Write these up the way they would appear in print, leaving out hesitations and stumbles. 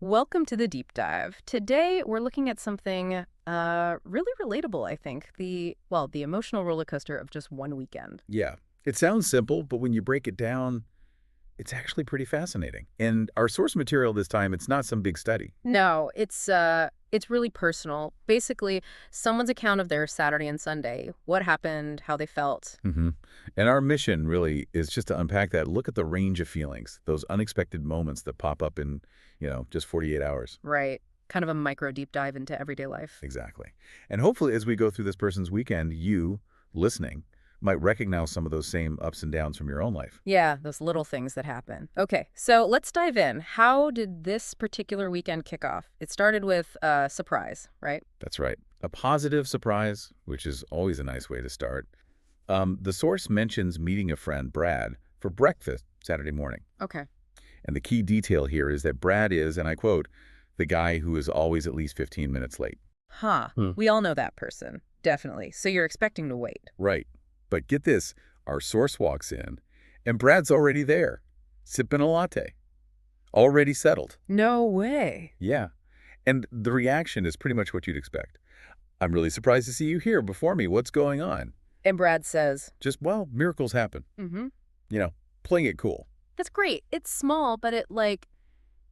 Welcome to the deep dive. Today we're looking at something really relatable, I think. The emotional roller coaster of just one weekend. Yeah, it sounds simple, but when you break it down, it's actually pretty fascinating. And our source material this time, it's not some big study. No, it's really personal. Basically, someone's account of their Saturday and Sunday, what happened, how they felt. hmm And our mission really is just to unpack that, look at the range of feelings, those unexpected moments that pop up in, just 48 hours. Right. Kind of a micro deep dive into everyday life. Exactly. And hopefully as we go through this person's weekend, you, listening, might recognize some of those same ups and downs from your own life. Yeah, those little things that happen. Okay, so let's dive in. How did this particular weekend kick off? It started with a surprise, right? That's right. A positive surprise, which is always a nice way to start. The source mentions meeting a friend, Brad, for breakfast Saturday morning. Okay. And the key detail here is that Brad is, and I quote, the guy who is always at least 15 minutes late. Huh. We all know that person. Definitely. So you're expecting to wait. Right. But get this, our source walks in, and Brad's already there, sipping a latte. Already settled. No way. Yeah. And the reaction is pretty much what you'd expect. I'm really surprised to see you here before me. What's going on? And Brad says, Just, well, miracles happen. mm-hmm. Playing it cool. That's great. It's small, but it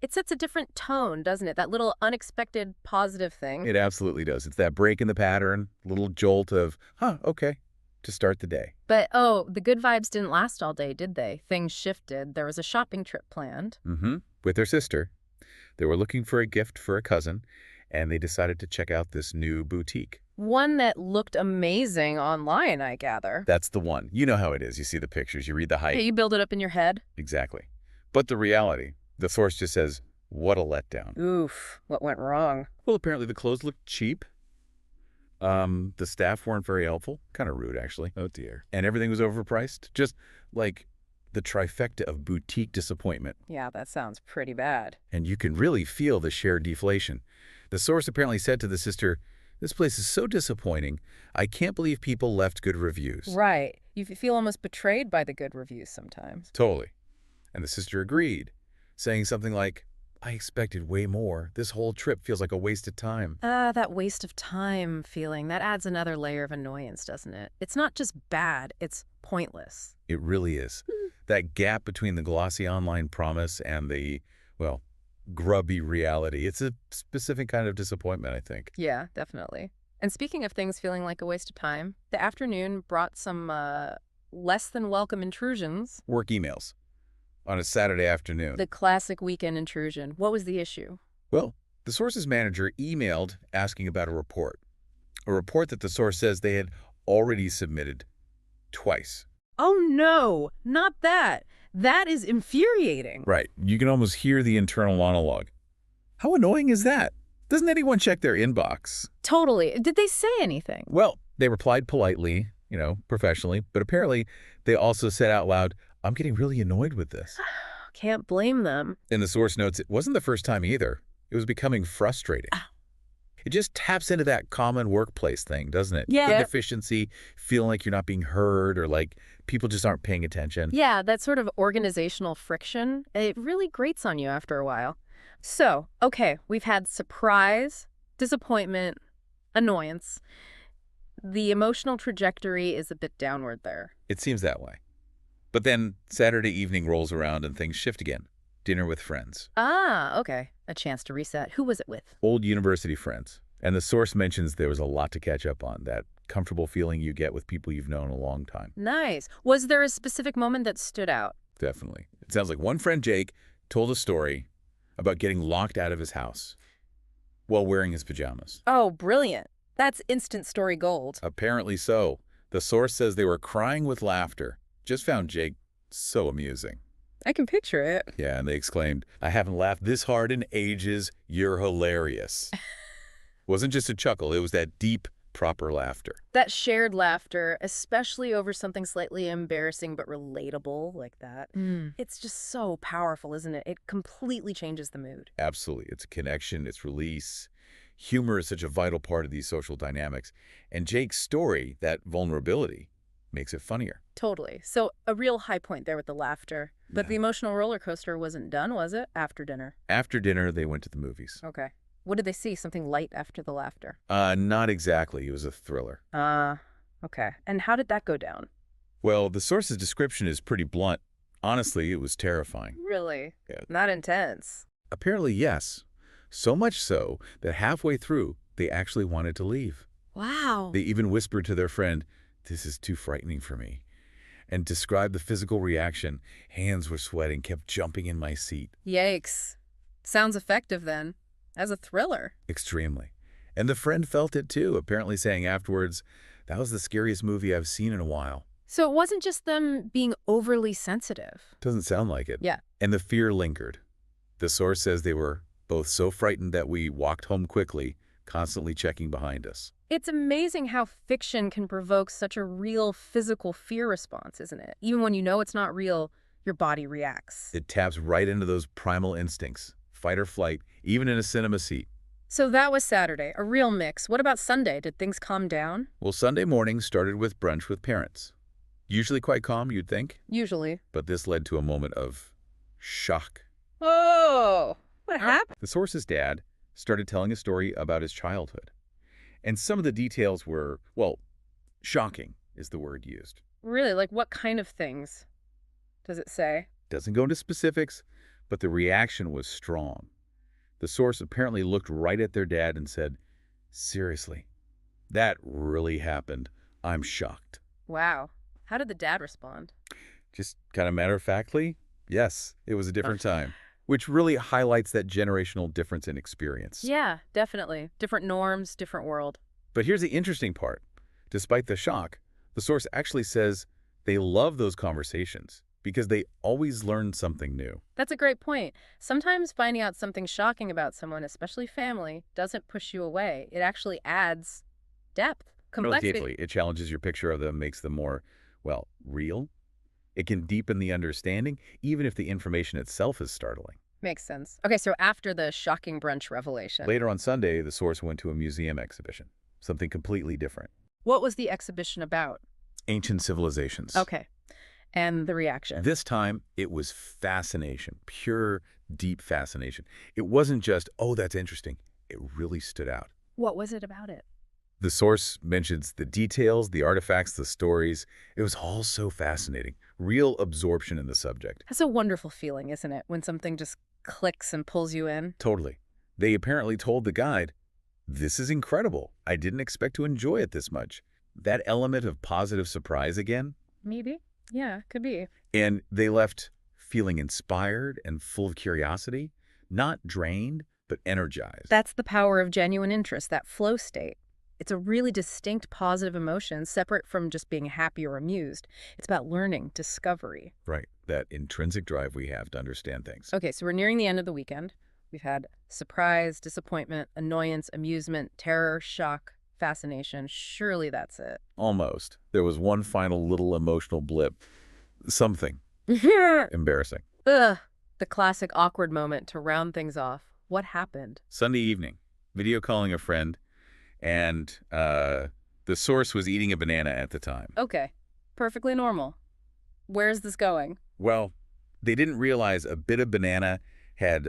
sets a different tone, doesn't it? That little unexpected positive thing. It absolutely does. It's that break in the pattern, little jolt of, okay, to start the day. But, oh, the good vibes didn't last all day, did they? Things shifted. There was a shopping trip planned. With their sister. They were looking for a gift for a cousin, and they decided to check out this new boutique. One that looked amazing online, I gather. That's the one. You know how it is. You see the pictures, you read the hype. Yeah, you build it up in your head. Exactly. But the reality, the source just says, what a letdown. Oof, what went wrong? Well, apparently the clothes looked cheap. The staff weren't very helpful. Kind of rude, actually. Oh, dear. And everything was overpriced. Just like the trifecta of boutique disappointment. Yeah, that sounds pretty bad. And you can really feel the shared deflation. The source apparently said to the sister, this place is so disappointing. I can't believe people left good reviews. Right. You feel almost betrayed by the good reviews sometimes. Totally. And the sister agreed, saying something like, I expected way more. This whole trip feels like a waste of time. That waste of time feeling, that adds another layer of annoyance, doesn't it? It's not just bad, it's pointless. It really is. That gap between the glossy online promise and the, well, grubby reality. It's a specific kind of disappointment, I think. Yeah, definitely. And speaking of things feeling like a waste of time, the afternoon brought some less than welcome intrusions. Work emails on a Saturday afternoon. The classic weekend intrusion. What was the issue? Well, the source's manager emailed asking about a report that the source says they had already submitted twice. Oh no, not that. That is infuriating. Right. You can almost hear the internal monologue. How annoying is that? Doesn't anyone check their inbox? Totally. Did they say anything? Well, they replied politely, professionally, but apparently they also said out loud, I'm getting really annoyed with this. Can't blame them. And the source notes it wasn't the first time either. It was becoming frustrating. It just taps into that common workplace thing, doesn't it? Yeah. Inefficiency, feeling like you're not being heard or like people just aren't paying attention. Yeah, that sort of organizational friction, it really grates on you after a while. So, okay, we've had surprise, disappointment, annoyance. The emotional trajectory is a bit downward there. It seems that way. But then Saturday evening rolls around and things shift again. Dinner with friends. Ah, okay. A chance to reset. Who was it with? Old university friends. And the source mentions there was a lot to catch up on, that comfortable feeling you get with people you've known a long time. Nice. Was there a specific moment that stood out? Definitely. It sounds like one friend, Jake, told a story about getting locked out of his house while wearing his pajamas. Oh, brilliant. That's instant story gold. Apparently so. The source says they were crying with laughter. Just found Jake so amusing. I can picture it. Yeah, and they exclaimed, I haven't laughed this hard in ages. You're hilarious. Wasn't just a chuckle. It was that deep, proper laughter. That shared laughter, especially over something slightly embarrassing but relatable like that. It's just so powerful, isn't it? It completely changes the mood. Absolutely. It's a connection. It's release. Humor is such a vital part of these social dynamics. And Jake's story, that vulnerability, makes it funnier. Totally. So a real high point there with the laughter. But the Yeah. emotional roller coaster wasn't done, was it? After dinner. After dinner, they went to the movies. Okay. What did they see? Something light after the laughter? Not exactly. It was a thriller. Okay. And how did that go down? Well, the source's description is pretty blunt. Honestly, it was terrifying. Really? Yeah. Not intense. Apparently, yes. So much so that halfway through, they actually wanted to leave. Wow. They even whispered to their friend, "This is too frightening for me," and described the physical reaction. Hands were sweating, kept jumping in my seat. Yikes. Sounds effective then. As a thriller. Extremely. And the friend felt it too, apparently saying afterwards, "That was the scariest movie I've seen in a while." So it wasn't just them being overly sensitive. Doesn't sound like it. Yeah. And the fear lingered. The source says they were both so frightened that we walked home quickly, constantly checking behind us. It's amazing how fiction can provoke such a real physical fear response, isn't it? Even when you know it's not real, your body reacts. It taps right into those primal instincts, fight or flight, even in a cinema seat. So that was Saturday, a real mix. What about Sunday? Did things calm down? Well, Sunday morning started with brunch with parents. Usually quite calm, you'd think, Usually. but this led to a moment of shock. Oh, what happened? The source's dad started telling a story about his childhood. And some of the details were, well, shocking is the word used. Really? Like what kind of things does it say? Doesn't go into specifics, but the reaction was strong. The source apparently looked right at their dad and said, "Seriously, that really happened. I'm shocked." Wow. How did the dad respond? Just kind of matter-of-factly, yes, it was a different time, which really highlights that generational difference in experience. Yeah, definitely. Different norms, different world. But here's the interesting part. Despite the shock, the source actually says they love those conversations because they always learn something new. That's a great point. Sometimes finding out something shocking about someone, especially family, doesn't push you away. It actually adds depth, complexity. Deeply, it challenges your picture of them, makes them more, well, real. It can deepen the understanding, even if the information itself is startling. Makes sense. Okay, so after the shocking brunch revelation. Later on Sunday, the source went to a museum exhibition, something completely different. What was the exhibition about? Ancient civilizations. Okay. And the reaction. This time, it was fascination, pure, deep fascination. It wasn't just, "Oh, that's interesting." It really stood out. What was it about it? The source mentions the details, the artifacts, the stories. It was all so fascinating. Real absorption in the subject. That's a wonderful feeling, isn't it? When something just clicks and pulls you in. Totally. They apparently told the guide, "This is incredible. I didn't expect to enjoy it this much." That element of positive surprise again. Maybe. Yeah, could be. And they left feeling inspired and full of curiosity, not drained, but energized. That's the power of genuine interest, that flow state. It's a really distinct positive emotion, separate from just being happy or amused. It's about learning, discovery. Right. That intrinsic drive we have to understand things. Okay, so we're nearing the end of the weekend. We've had surprise, disappointment, annoyance, amusement, terror, shock, fascination. Surely that's it. Almost. There was one final little emotional blip. Something embarrassing. Ugh, the classic awkward moment to round things off. What happened? Sunday evening, video calling a friend, and the source was eating a banana at the time. Okay, perfectly normal. Where's this going? Well, they didn't realize a bit of banana had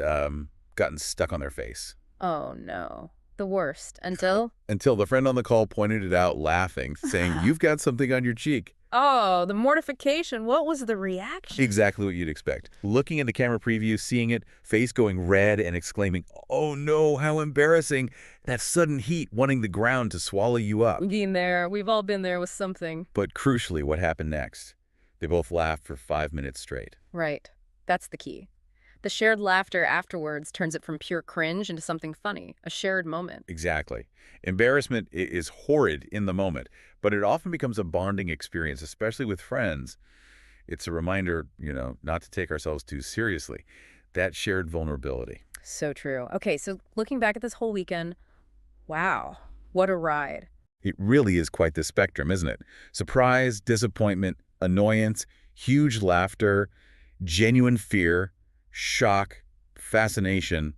gotten stuck on their face. Oh no, the worst. Until? Until the friend on the call pointed it out laughing, saying, "You've got something on your cheek." Oh, the mortification. What was the reaction? Exactly what you'd expect. Looking at the camera preview, seeing it, face going red and exclaiming, "Oh no, how embarrassing." That sudden heat wanting the ground to swallow you up. Been there. We've all been there with something. But crucially, what happened next? They both laughed for 5 minutes straight. Right. That's the key. The shared laughter afterwards turns it from pure cringe into something funny, a shared moment. Exactly. Embarrassment is horrid in the moment, but it often becomes a bonding experience, especially with friends. It's a reminder, not to take ourselves too seriously. That shared vulnerability. So true. Okay, so looking back at this whole weekend, wow, what a ride. It really is quite the spectrum, isn't it? Surprise, disappointment, annoyance, huge laughter, genuine fear, shock, fascination,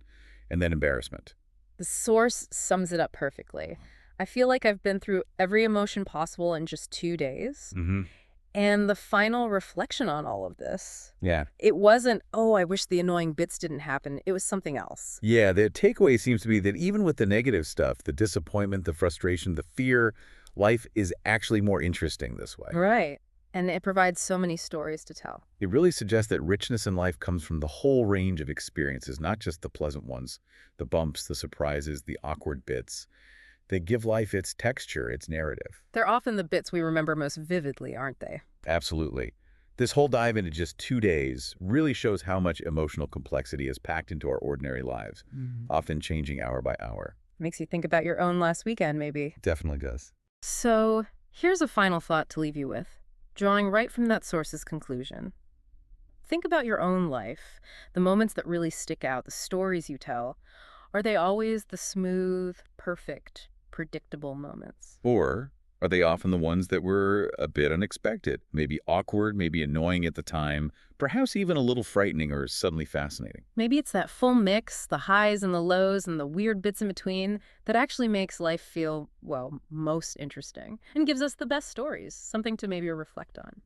and then embarrassment. The source sums it up perfectly. I feel like I've been through every emotion possible in just 2 days. Mm-hmm. And the final reflection on all of this, Yeah. it wasn't, oh, I wish the annoying bits didn't happen. It was something else. Yeah, the takeaway seems to be that even with the negative stuff, the disappointment, the frustration, the fear, life is actually more interesting this way. Right. And it provides so many stories to tell. It really suggests that richness in life comes from the whole range of experiences, not just the pleasant ones, the bumps, the surprises, the awkward bits. They give life its texture, its narrative. They're often the bits we remember most vividly, aren't they? Absolutely. This whole dive into just 2 days really shows how much emotional complexity is packed into our ordinary lives, often changing hour by hour. Makes you think about your own last weekend, maybe. Definitely does. So, here's a final thought to leave you with, drawing right from that source's conclusion. Think about your own life, the moments that really stick out, the stories you tell. Are they always the smooth, perfect, predictable moments? Or are they often the ones that were a bit unexpected, maybe awkward, maybe annoying at the time, perhaps even a little frightening or suddenly fascinating? Maybe it's that full mix, the highs and the lows and the weird bits in between, that actually makes life feel, well, most interesting and gives us the best stories, something to maybe reflect on.